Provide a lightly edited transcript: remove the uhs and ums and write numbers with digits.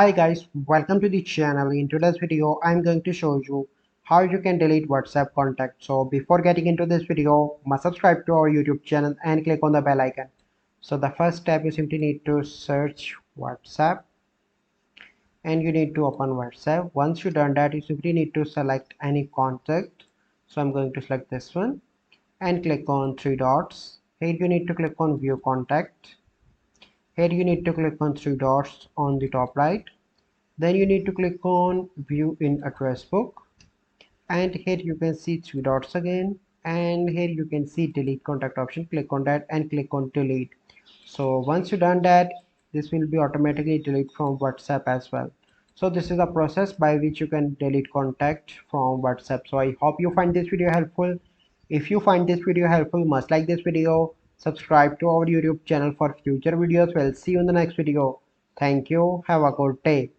Hi guys, welcome to the channel. In today's video, I'm going to show you how you can delete WhatsApp contact. So before getting into this video, must subscribe to our YouTube channel and click on the bell icon. So the first step, you simply need to search WhatsApp and you need to open WhatsApp. Once you done that, you simply need to select any contact. So I'm going to select this one and click on three dots. Here you need to click on view contact. Here you need to click on three dots on the top right. Then you need to click on view in address book, and here you can see three dots again, and here you can see delete contact option. Click on that and click on delete. So once you done that, this will be automatically delete from WhatsApp as well. So this is a process by which you can delete contact from WhatsApp. So I hope you find this video helpful. If you find this video helpful, must like this video, subscribe to our YouTube channel for future videos. We'll see you in the next video. Thank you, have a good day.